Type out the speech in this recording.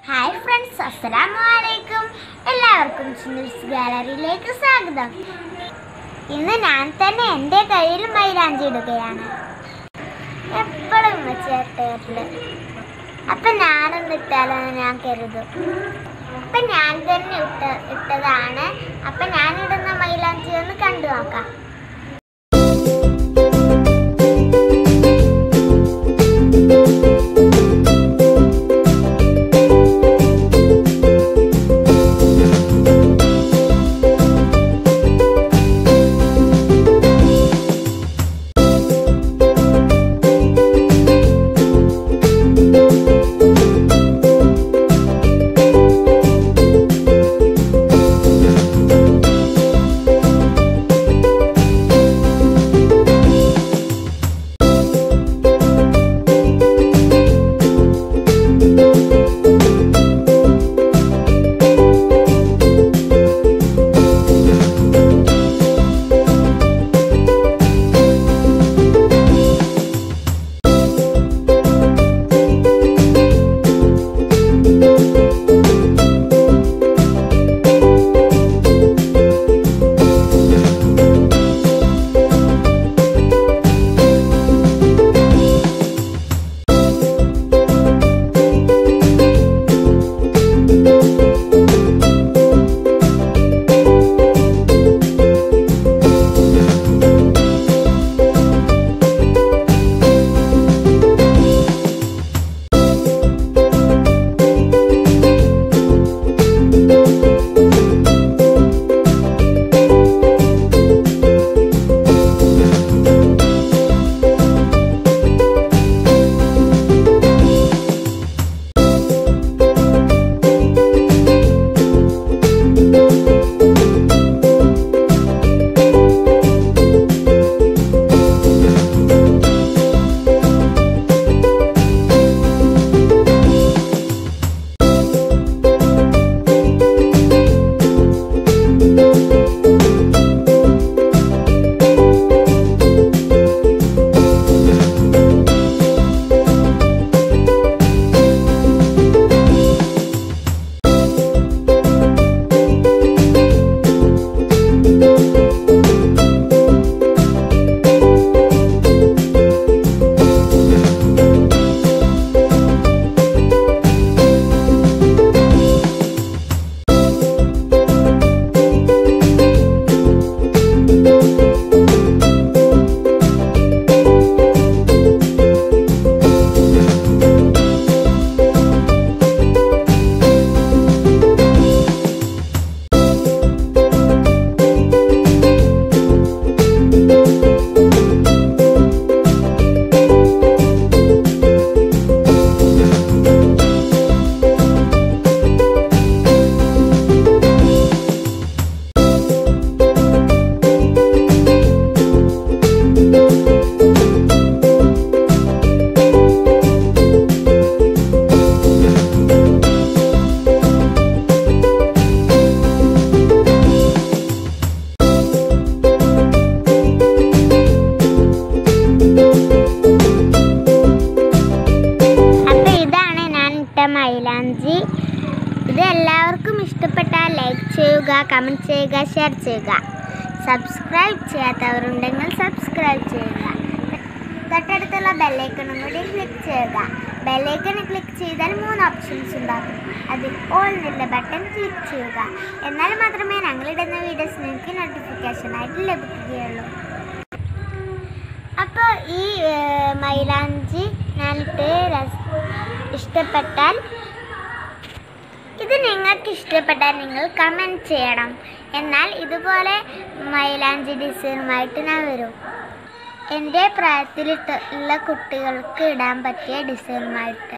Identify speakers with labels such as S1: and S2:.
S1: Hi friends, അസ്സലാമു അലൈക്കും. എല്ലാവർക്കും ചിന്നൂസ് ഗാലറിയിലേക്ക് സ്വാഗതം. ഇന്ന് ഞാൻ തന്നെ എൻ്റെ കയ്യിൽ മൈലാഞ്ചി ഇടുകയാണ്. എപ്പോഴും ചേട്ടേട്ടില് അപ്പം ഞാനൊന്ന് ഇട്ടാലെന്ന് ഞാൻ കരുതും. അപ്പം ഞാൻ തന്നെ ഇട്ടതാണ്. അപ്പം ഞാനിടുന്ന മൈലാഞ്ചി ഒന്ന് കണ്ടു നോക്കാം. മൈലാഞ്ചി ഇത് എല്ലാവർക്കും ഇഷ്ടപ്പെട്ടാൽ ലൈക്ക് ചെയ്യുക, കമൻറ്റ് ചെയ്യുക, ഷെയർ ചെയ്യുക. സബ്സ്ക്രൈബ് ചെയ്യാത്തവരുണ്ടെങ്കിൽ സബ്സ്ക്രൈബ് ചെയ്യുക. തൊട്ടടുത്തുള്ള ബെല്ലൈക്കണും കൂടി ക്ലിക്ക് ചെയ്യുക. ബെല്ലൈക്കൺ ക്ലിക്ക് ചെയ്താൽ 3 ഓപ്ഷൻസ് ഉണ്ടാകും. അതിൽ ഓൾ എന്നുള്ള ബട്ടൺ ക്ലിക്ക് ചെയ്യുക. എന്നാൽ മാത്രമേ ഞങ്ങളിടുന്ന വീഡിയോസ് നിങ്ങൾക്ക് നോട്ടിഫിക്കേഷനായിട്ട് ലഭിക്കുകയുള്ളൂ. അപ്പോൾ ഈ മൈലാഞ്ചി ഞാനിട്ട് ഇഷ്ടപ്പെട്ടാൽ നിങ്ങൾക്ക് ഇഷ്ടപ്പെട്ടാൽ നിങ്ങൾ കമൻറ്റ് ചെയ്യണം. എന്നാൽ ഇതുപോലെ മൈലാഞ്ചി ഡിസൈനുമായിട്ട് ഞാൻ വരും. എൻ്റെ പ്രായത്തിലുള്ള കുട്ടികൾക്ക് ഇടാൻ പറ്റിയ ഡിസൈനുമായിട്ട്.